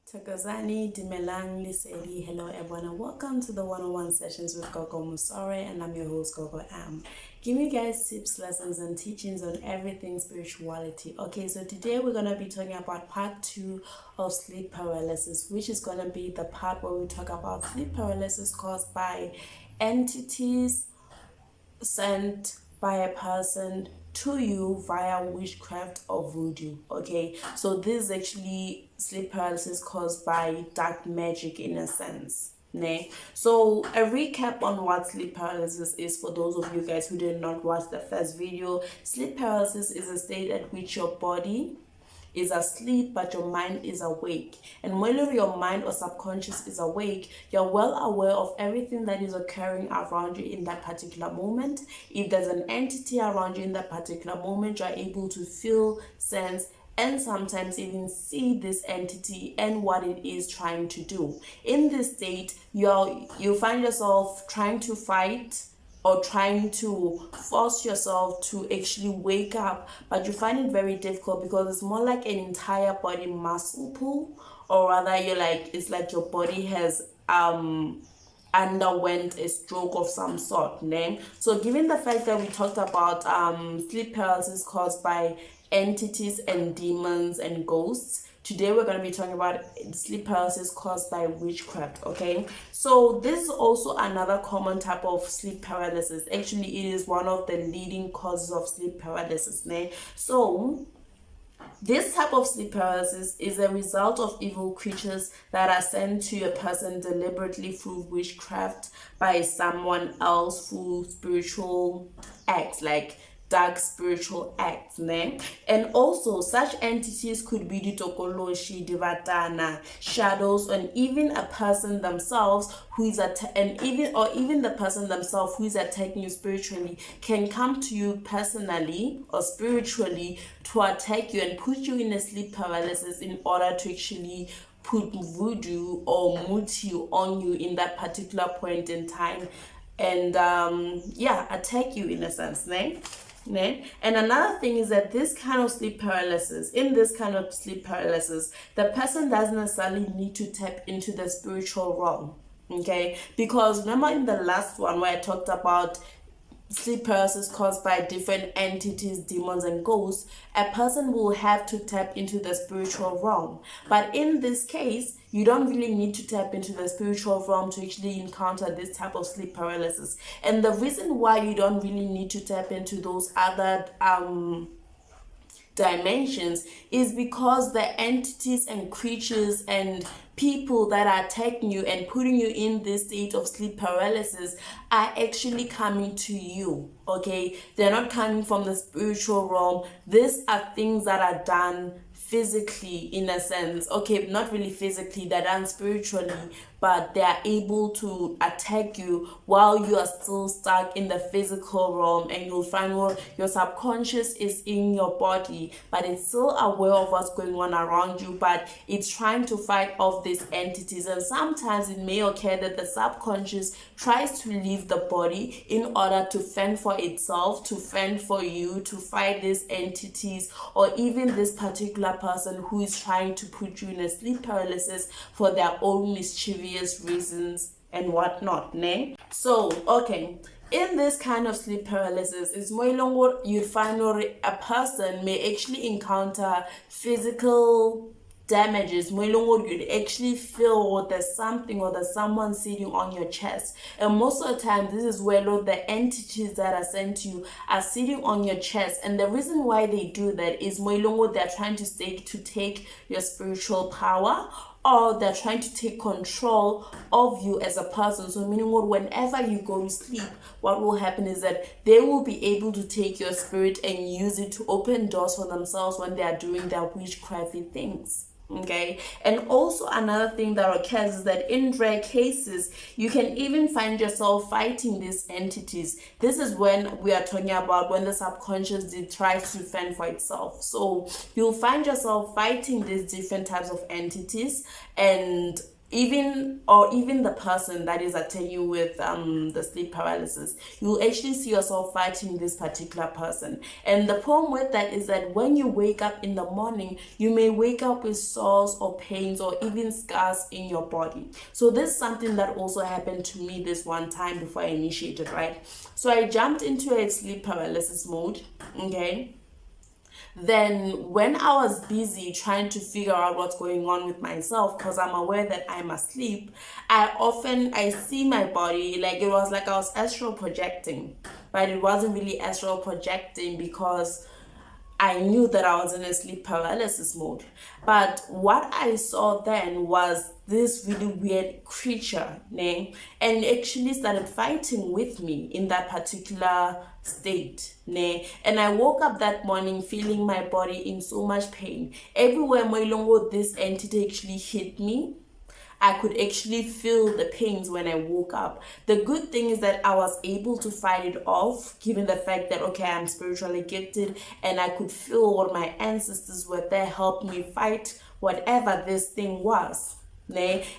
Takozani, Dimelang, Liseli, hello everyone, and welcome to the one-on-one sessions with Gogo Mosore, and I'm your host Gogo Am. Giving you guys tips, lessons, and teachings on everything spirituality. Okay, so today we're gonna be talking about part 2 of sleep paralysis, which is gonna be the part where we talk about sleep paralysis caused by entities sent by a person to you via witchcraft or voodoo. Okay, so this is actually sleep paralysis caused by dark magic in a sense. So a recap on what sleep paralysis is for those of you guys who did not watch the first video. Sleep paralysis is a state at which your body is asleep but your mind is awake, and whether your mind or subconscious is awake, you're well aware of everything that is occurring around you in that particular moment. If there's an entity around you in that particular moment, you're able to feel, sense, and sometimes even see this entity and what it is trying to do. In this state, you find yourself trying to fight or trying to force yourself to actually wake up, but you find it very difficult because it's more like an entire body muscle pull, or rather it's like your body has underwent a stroke of some sort. So given the fact that we talked about sleep paralysis caused by entities and demons and ghosts, today we're going to be talking about sleep paralysis caused by witchcraft. Okay, so this is also another common type of sleep paralysis. Actually, it is one of the leading causes of sleep paralysis. So this type of sleep paralysis is a result of evil creatures that are sent to a person deliberately through witchcraft by someone else through spiritual acts, like dark spiritual acts. And also such entities could be ditokoloshi, divatana, shadows, and even a person themselves who is even the person themselves who is attacking you spiritually can come to you personally or spiritually to attack you and put you in a sleep paralysis in order to actually put voodoo or muti on you in that particular point in time, and attack you in a sense. And another thing is that in this kind of sleep paralysis, the person doesn't necessarily need to tap into the spiritual realm. Okay, because remember in the last one where I talked about sleep paralysis caused by different entities, demons, and ghosts, a person will have to tap into the spiritual realm. But in this case, you don't really need to tap into the spiritual realm to actually encounter this type of sleep paralysis. And the reason why you don't really need to tap into those other dimensions is because the entities and creatures and people that are attacking you and putting you in this state of sleep paralysis are actually coming to you. Okay, they're not coming from the spiritual realm. These are things that are done physically in a sense. Okay, not really physically, they're done spiritually, but they are able to attack you while you are still stuck in the physical realm. And you'll find your subconscious is in your body, but it's still aware of what's going on around you, but it's trying to fight off these entities. And sometimes it may occur that the subconscious tries to leave the body in order to fend for itself, to fend for you, to fight these entities, or even this particular person who is trying to put you in a sleep paralysis for their own mischievous reasons and whatnot. So okay, in this kind of sleep paralysis, it's more longer you find a person may actually encounter physical damages. More longer you'd actually feel there's something or there's someone sitting on your chest, and most of the time this is where the entities that are sent to you are sitting on your chest. And the reason why they do that is more longer they're trying to take your spiritual power, or they're trying to take control of you as a person. So meaning whenever you go to sleep, what will happen is that they will be able to take your spirit and use it to open doors for themselves when they are doing their witchcrafty things. Okay, and also another thing that occurs is that in rare cases you can even find yourself fighting these entities. This is when we are talking about when the subconscious tries to fend for itself. So you'll find yourself fighting these different types of entities, and even the person that is attacking you with the sleep paralysis, you will actually see yourself fighting this particular person. And the problem with that is that when you wake up in the morning, you may wake up with sores or pains or even scars in your body. So this is something that also happened to me this one time before I initiated, right? So I jumped into a sleep paralysis mode, okay? Then when I was busy trying to figure out what's going on with myself, because I'm aware that I'm asleep, I see my body, like it was like I was astral projecting, but it wasn't really astral projecting because I knew that I was in a sleep paralysis mode. But what I saw then was this really weird creature, and actually started fighting with me in that particular state. And I woke up that morning feeling my body in so much pain. Everywhere this entity actually hit me, I could actually feel the pains when I woke up. The good thing is that I was able to fight it off, given the fact that, okay, I'm spiritually gifted, and I could feel what my ancestors were there, helped me fight whatever this thing was.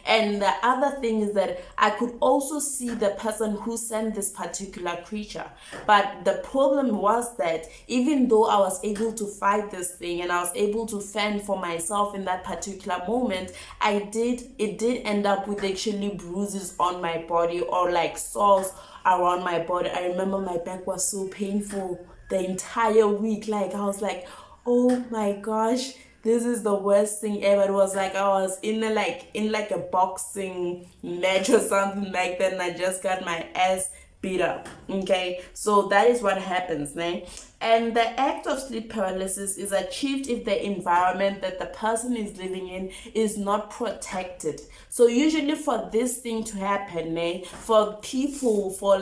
And the other thing is that I could also see the person who sent this particular creature. But the problem was that even though I was able to fight this thing and I was able to fend for myself in that particular moment, it did end up with actually bruises on my body or like sores around my body. I remember my back was so painful the entire week. Like I was like, oh my gosh, this is the worst thing ever. It was like I was in a boxing match or something like that, and I just got my ass beat up. Okay, so that is what happens, and the act of sleep paralysis is achieved if the environment that the person is living in is not protected. So usually for this thing to happen, for people, for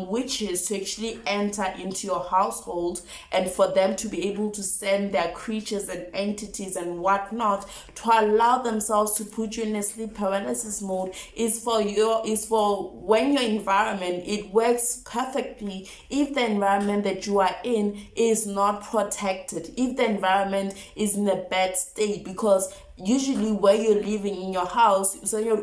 witches to actually enter into your household and for them to be able to send their creatures and entities and whatnot to allow themselves to put you in a sleep paralysis mode is for when your environment, it works perfectly if the environment that you are in is not protected, if the environment is in a bad state, because usually where you're living in your house, so you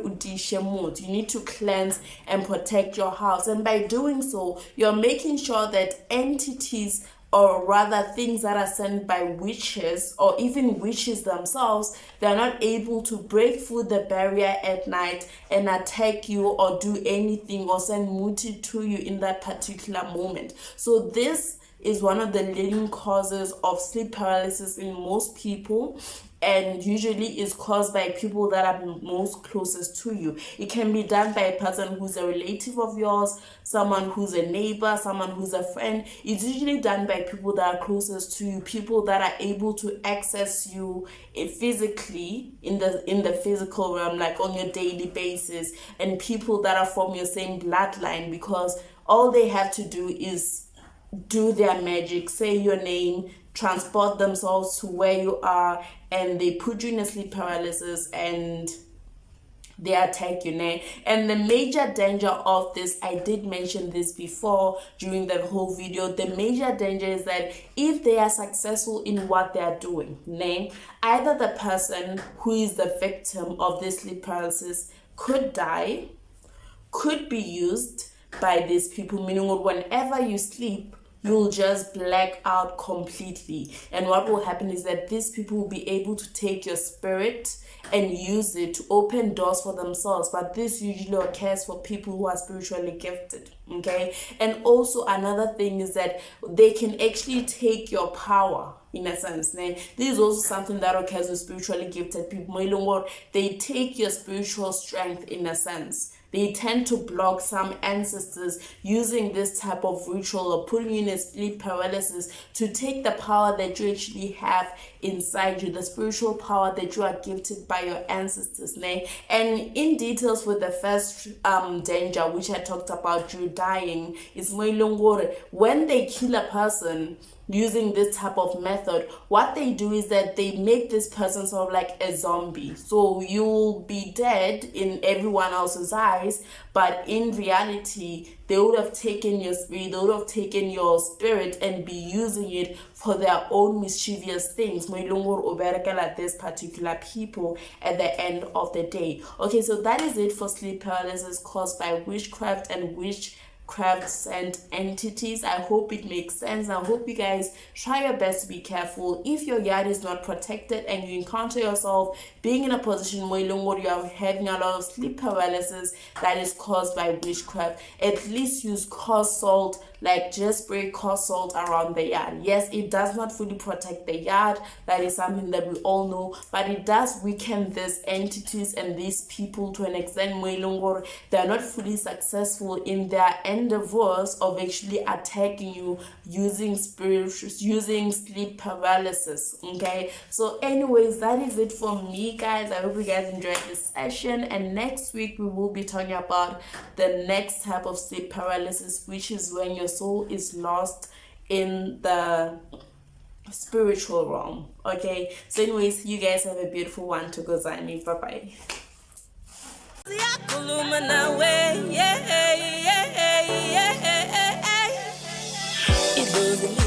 need to cleanse and protect your house, and by doing so you're making sure that entities, or rather things that are sent by witches or even witches themselves, they're not able to break through the barrier at night and attack you or do anything or send muti to you in that particular moment. So this is one of the leading causes of sleep paralysis in most people, and usually is caused by people that are most closest to you. It can be done by a person who's a relative of yours, someone who's a neighbor, someone who's a friend. It's usually done by people that are closest to you, people that are able to access you physically in the physical realm, like on your daily basis, and people that are from your same bloodline, because all they have to do is do their magic, say your name, transport themselves to where you are, and they put you in a sleep paralysis and they attack you. And the major danger of this, I did mention this before during the whole video, the major danger is that if they are successful in what they are doing, either the person who is the victim of this sleep paralysis could die, could be used by these people, meaning whenever you sleep, you'll just black out completely. And what will happen is that these people will be able to take your spirit and use it to open doors for themselves. But this usually occurs for people who are spiritually gifted. Okay. And also another thing is that they can actually take your power, in a sense. This is also something that occurs with spiritually gifted people. They take your spiritual strength, in a sense. They tend to block some ancestors using this type of ritual or putting you in a sleep paralysis to take the power that you actually have inside you, the spiritual power that you are gifted by your ancestors. And in details with the first danger, which I talked about, you dying, is when they kill a person, using this type of method, what they do is that they make this person sort of like a zombie. So you'll be dead in everyone else's eyes, but in reality they would have taken your spirit, they would have taken your spirit and be using it for their own mischievous things. Like this particular people at the end of the day. Okay, so that is it for sleep paralysis caused by witchcraft and crafts and entities. I hope it makes sense. I hope you guys try your best to be careful. If your yard is not protected and you encounter yourself being in a position where you are having a lot of sleep paralysis that is caused by witchcraft, at least use coarse salt. Like, just spray coarse salt around the yard. Yes, it does not fully protect the yard, that is something that we all know, but it does weaken these entities and these people to an extent where they are not fully successful in their endeavors of actually attacking you using sleep paralysis. Okay, so anyways, that is it for me, guys. I hope you guys enjoyed this session, and next week we will be talking about the next type of sleep paralysis, which is when your soul is lost in the spiritual realm. Okay, so anyways, you guys have a beautiful one. To go Zani. Bye bye.